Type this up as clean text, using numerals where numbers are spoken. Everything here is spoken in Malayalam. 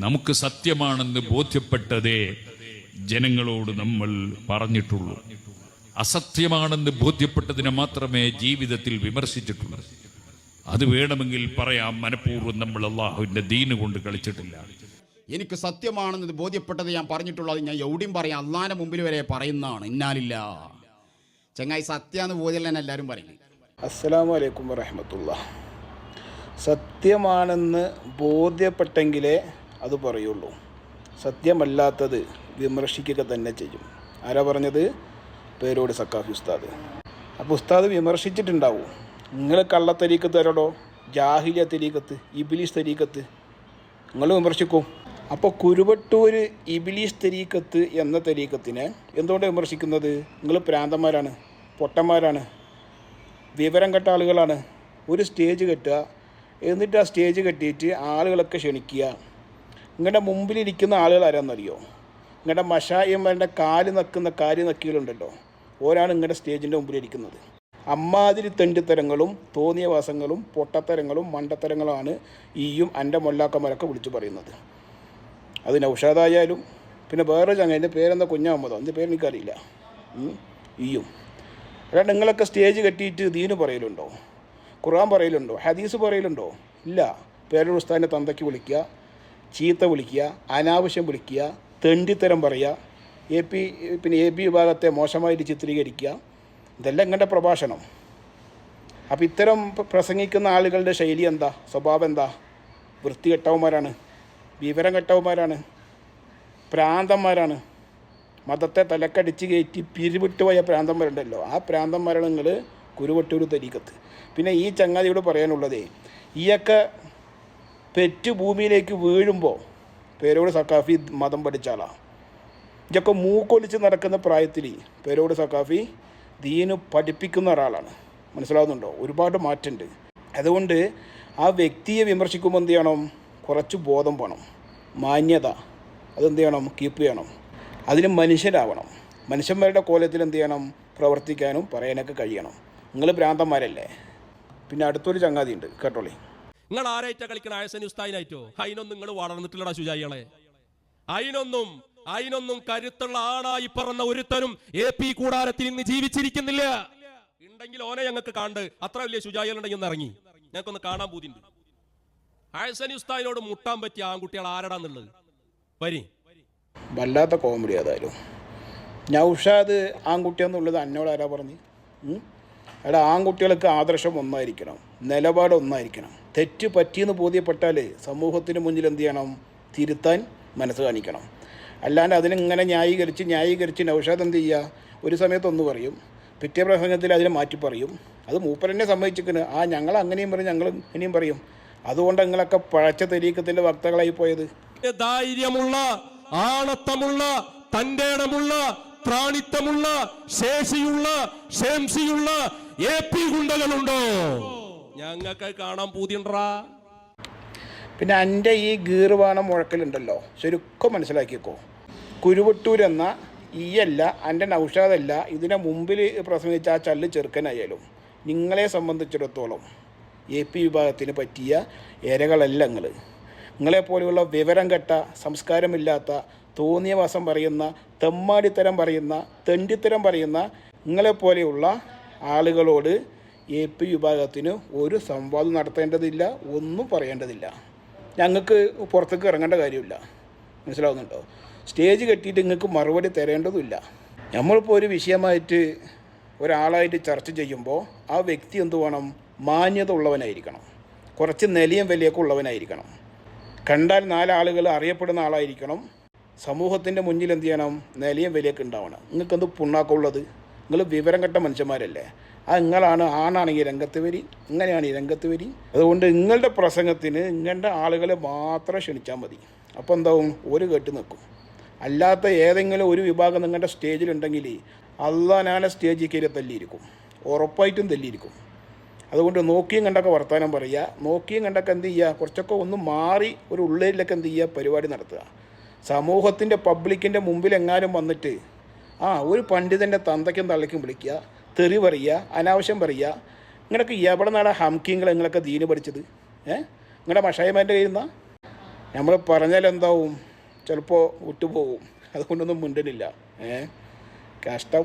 നമുക്ക് സത്യമാണെന്ന് ബോധ്യപ്പെട്ടതേ ജനങ്ങളോട് നമ്മൾ പറഞ്ഞിട്ടുള്ളൂ. അസത്യമാണെന്ന് ബോധ്യപ്പെട്ടതിനെ മാത്രമേ ജീവിതത്തിൽ വിമർശിച്ചിട്ടുള്ളൂ. അത് വേണമെങ്കിൽ പറയാം, മനഃപൂർവ്വം നമ്മൾ അള്ളാഹുവിൻ്റെ ദീന് കൊണ്ട് കളിച്ചിട്ടില്ല. എനിക്ക് സത്യമാണെന്ന് ബോധ്യപ്പെട്ടത് ഞാൻ പറഞ്ഞിട്ടുള്ളത് ഞാൻ എവിടെയും പറയാം, അള്ളാഹിന്റെ മുമ്പിൽ വരെ പറയുന്നതാണ്. ഇന്നാലില്ല ചങ്ങായി സത്യാന്ന് ബോധ്യം എല്ലാവരും പറയും. അസ്സലാമു അലൈക്കും വറഹ്മത്തുള്ളാഹി. സത്യമാണെന്ന് ബോധ്യപ്പെട്ടെങ്കിലേ അത് പറയുള്ളൂ. സത്യമല്ലാത്തത് വിമർശിക്കുക തന്നെ ചെയ്യും. ആരാ പറഞ്ഞത്? പേരോട് സക്കാഫി ഉസ്താദ്. അപ്പോൾ ഉസ്താദ് വിമർശിച്ചിട്ടുണ്ടാവും. നിങ്ങൾ കള്ളത്തരീക്കത്ത് തരടോ, ജാഹിലിയ തരീക്കത്ത്, ഇബിലീസ് തരീക്കത്ത് നിങ്ങൾ വിമർശിക്കും. അപ്പോൾ കുരുവട്ടൂർ ഇബിലീസ് തരീക്കത്ത് എന്ന തരീക്കത്തിനെ എന്തുകൊണ്ട് വിമർശിക്കുന്നത്? നിങ്ങൾ പ്രാന്തന്മാരാണ്, പൊട്ടന്മാരാണ്, വിവരം കെട്ട ആളുകളാണ്. ഒരു സ്റ്റേജ് കെട്ടുക, എന്നിട്ട് ആ സ്റ്റേജ് കെട്ടിയിട്ട് ആളുകളൊക്കെ ക്ഷണിക്കുക. നിങ്ങളുടെ മുമ്പിലിരിക്കുന്ന ആളുകൾ ആരാന്നറിയോ? നിങ്ങളുടെ മഷായിമാരുടെ കാല് നക്കുന്ന കാര്യം നക്കികളുണ്ടല്ലോ, ഓരാണ് നിങ്ങളുടെ സ്റ്റേജിൻ്റെ മുമ്പിലിരിക്കുന്നത്. അമ്മാതിരി തെണ്ടിത്തരങ്ങളും തോന്നിയവാസങ്ങളും പൊട്ടത്തരങ്ങളും മണ്ടത്തരങ്ങളുമാണ് ഈയും എൻ്റെ മൊല്ലാക്കന്മാരൊക്കെ വിളിച്ചു പറയുന്നത്. അത് നൗഷാദായാലും പിന്നെ വേറെ ചങ്ങ, എൻ്റെ പേരെന്താ, കുഞ്ഞാമ്മതോ, എൻ്റെ പേര് എനിക്കറിയില്ല, ഈയും. അല്ലാണ്ട് നിങ്ങളൊക്കെ സ്റ്റേജ് കെട്ടിയിട്ട് ദീന് പറയലുണ്ടോ? ഖുർആൻ പറയലുണ്ടോ? ഹദീസ് പറയലുണ്ടോ? ഇല്ല. പേരുടെ ഉസ്താദിനെ തന്തയ്ക്ക് വിളിക്കുക, ചീത്ത വിളിക്കുക, അനാവശ്യം വിളിക്കുക, തെണ്ടിത്തരം പറയുക, എ പി വിഭാഗത്തെ മോശമായിട്ട് ചിത്രീകരിക്കുക. ഇതെല്ലാം ഇങ്ങൻ്റെ പ്രഭാഷണം. അപ്പോൾ ഇത്തരം പ്രസംഗിക്കുന്ന ആളുകളുടെ ശൈലി എന്താ, സ്വഭാവം എന്താ? വൃത്തികെട്ടവന്മാരാണ്, വിവരം കെട്ടവന്മാരാണ്, പ്രാന്തന്മാരാണ്. മതത്തെ തലക്കടിച്ച് കയറ്റി പിരിവിട്ട് പോയ പ്രാന്തന്മാരുണ്ടല്ലോ, ആ പ്രാന്തന്മാരാണ് നിങ്ങൾ കുരുവട്ടൂർ തരീക്കത്ത്. പിന്നെ ഈ ചങ്ങാതിയോട് പറയാനുള്ളതേ, ഈയൊക്കെ പെറ്റ് ഭൂമിയിലേക്ക് വീഴുമ്പോൾ പേരോട് സക്കാഫി മതം പഠിച്ച ആളാണ്. ഇതൊക്കെ മൂക്കൊലിച്ച് നടക്കുന്ന പ്രായത്തിൽ പേരോട് സക്കാഫി ദീന് പഠിപ്പിക്കുന്ന ഒരാളാണ്. മനസ്സിലാവുന്നുണ്ടോ? ഒരുപാട് മാറ്റമുണ്ട്. അതുകൊണ്ട് ആ വ്യക്തിയെ വിമർശിക്കുമ്പോൾ എന്ത് ചെയ്യണം? കുറച്ച് ബോധം വേണം, മാന്യത അതെന്ത് ചെയ്യണം? കീപ്പ് ചെയ്യണം. അതിന് മനുഷ്യരാവണം. മനുഷ്യന്മാരുടെ കോലത്തിൽ എന്ത് ചെയ്യണം? പ്രവർത്തിക്കാനും പറയാനൊക്കെ കഴിയണം. നിങ്ങൾ ഭ്രാന്തന്മാരല്ലേ. പിന്നെ അടുത്തൊരു ചങ്ങാതി ഉണ്ട്, കേട്ടോളി. നിങ്ങൾ ആരായിട്ടാ കളിക്കണ? ആയസനി ഉസ്താദിനായിട്ടോ? അതിനൊന്നും നിങ്ങൾ വളർന്നിട്ടില്ലടാ ശുചായികളെ. അതിനൊന്നും കരുത്തുള്ള ആണായി പറന്ന ഒരുത്തനും AP കൂടാരത്തിൽ ഇന്ന് ജീവിച്ചിരിക്കുന്നില്ല. ഉണ്ടെങ്കിൽ ഓനെ ഞങ്ങൾക്ക് കണ്ട് അത്ര വലിയ ശുചായികളുണ്ടെങ്കിൽ ഒന്ന് ഇറങ്ങി ഞങ്ങൾക്കൊന്ന് കാണാൻ പൂതിണ്ട്. ആയസനി ഉസ്താദിനോട് മുട്ടാൻ പറ്റിയ ആൺകുട്ടികൾ ആരടാന്നുള്ളത് വരി. വല്ലാത്ത കോമഡി. ഏതായാലും നൗഷാദ് ആൺകുട്ടിയെന്നുള്ളത് എന്നോട് ആരാ പറഞ്ഞു? അവിടെ ആൺകുട്ടികൾക്ക് ആദർശം ഒന്നായിരിക്കണം, നിലപാട് ഒന്നായിരിക്കണം. തെറ്റ് പറ്റിയെന്ന് ബോധ്യപ്പെട്ടാൽ സമൂഹത്തിന് മുന്നിൽ എന്ത് ചെയ്യണം? തിരുത്താൻ മനസ്സ് കാണിക്കണം. അല്ലാണ്ട് അതിനിങ്ങനെ ന്യായീകരിച്ച് നൗഷാദ് എന്ത് ചെയ്യുക? ഒരു സമയത്തൊന്ന് പറയും, പിറ്റേ പ്രസംഗത്തിൽ അതിനെ മാറ്റി പറയും. അത് മൂപ്പരെന്നെ സമ്മതിച്ചിരിക്കുന്നു. ഞങ്ങൾ അങ്ങനെയും പറയും, ഞങ്ങൾ ഇനിയും പറയും. അതുകൊണ്ട് നിങ്ങളൊക്കെ പഴച്ച തെരീക്കത്തിൻ്റെ വക്താക്കളായി പോയത്. ധൈര്യമുള്ള, ആണത്തമുള്ള, തന്റേടമുള്ള, പ്രാണിത്തമുള്ള, ശേഷിയുള്ള, ശേംസിയുള്ള AP ഗുണ്ടകളുണ്ടോ? ഞങ്ങൾക്ക് കാണാൻ പൂതിയുണ്ടാ. പിന്നെ എൻ്റെ ഈ ഗീർവാണം മുഴക്കലുണ്ടല്ലോ, ശരിക്കും മനസ്സിലാക്കിക്കോ. കുരുവട്ടൂരെന്ന ഈയല്ല, എൻ്റെ നൗഷാദല്ല, ഇതിനെ മുമ്പിൽ പ്രസംഗിച്ച ആ ചല്ല് ചെറുക്കനായാലും നിങ്ങളെ സംബന്ധിച്ചിടത്തോളം AP വിഭാഗത്തിന് പറ്റിയ ഇരകളല്ല നിങ്ങൾ. നിങ്ങളെപ്പോലെയുള്ള വിവരം കെട്ട, സംസ്കാരമില്ലാത്ത, തോന്നിയവാസം പറയുന്ന, തെമ്മാടിത്തരം പറയുന്ന, തെണ്ടിത്തരം പറയുന്ന നിങ്ങളെപ്പോലെയുള്ള ആളുകളോട് AP വിഭാഗത്തിന് ഒരു സംവാദം നടത്തേണ്ടതില്ല, ഒന്നും പറയേണ്ടതില്ല. ഞങ്ങൾക്ക് പുറത്തേക്ക് ഇറങ്ങേണ്ട കാര്യമില്ല. മനസ്സിലാവുന്നുണ്ടോ? സ്റ്റേജ് കെട്ടിയിട്ട് നിങ്ങൾക്ക് മറുപടി തരേണ്ടതുമില്ല. നമ്മളിപ്പോൾ ഒരു വിഷയമായിട്ട് ഒരാളായിട്ട് ചർച്ച ചെയ്യുമ്പോൾ ആ വ്യക്തി എന്ത് വേണം? മാന്യത ഉള്ളവനായിരിക്കണം, കുറച്ച് നിലയും വിലയൊക്കെ ഉള്ളവനായിരിക്കണം, കണ്ടാൽ 4 ആളുകൾ അറിയപ്പെടുന്ന ആളായിരിക്കണം, സമൂഹത്തിൻ്റെ മുന്നിൽ എന്ത് ചെയ്യണം? നിലയും വിലയൊക്കെ ഉണ്ടാവണം. നിങ്ങൾക്കെന്ത് പുണ്ണാക്കമുള്ളത്? നിങ്ങൾ വിവരം കെട്ട മനുഷ്യന്മാരല്ലേ. നിങ്ങളാണ് ആണാണെങ്കിൽ രംഗത്ത് വരി, ഇങ്ങനെയാണ് ഈ രംഗത്ത് വരി. അതുകൊണ്ട് നിങ്ങളുടെ പ്രസംഗത്തിന് നിങ്ങളുടെ ആളുകളെ മാത്രം ക്ഷണിച്ചാൽ മതി. അപ്പോൾ എന്താവും? ഒരു കേട്ട് നിൽക്കും. അല്ലാത്ത ഏതെങ്കിലും ഒരു വിഭാഗം നിങ്ങളുടെ സ്റ്റേജിലുണ്ടെങ്കിൽ അള്ളാനാലെ സ്റ്റേജിൽ കയറി തല്ലിയിരിക്കും, ഉറപ്പായിട്ടും തല്ലിയിരിക്കും. അതുകൊണ്ട് നോക്കിയും കണ്ടൊക്കെ വർത്തമാനം പറയുക, നോക്കിയും കണ്ടൊക്കെ എന്ത് ചെയ്യുക? കുറച്ചൊക്കെ ഒന്ന് മാറി ഒരു ഉള്ളിലൊക്കെ എന്ത് ചെയ്യുക? പരിപാടി നടത്തുക. സമൂഹത്തിൻ്റെ പബ്ലിക്കിൻ്റെ മുമ്പിൽ എങ്ങാനും വന്നിട്ട് ഒരു പണ്ഡിതൻ്റെ തന്തയ്ക്കും തള്ളയ്ക്കും വിളിക്കുക, തെറി പറയുക, അനാവശ്യം പറയുക. ഇങ്ങനെയൊക്കെ എവിടെ നിന്നാണ് ഹംകിങ്ങൾ നിങ്ങളൊക്കെ ദീന് പഠിച്ചത്? നിങ്ങളുടെ മഷായിമാൻ്റെ കയ്യിൽ നിന്നാ? നമ്മൾ പറഞ്ഞാൽ എന്താവും, ചിലപ്പോൾ വിട്ടുപോകും. അതുകൊണ്ടൊന്നും മിണ്ടലില്ല. കഷ്ടം.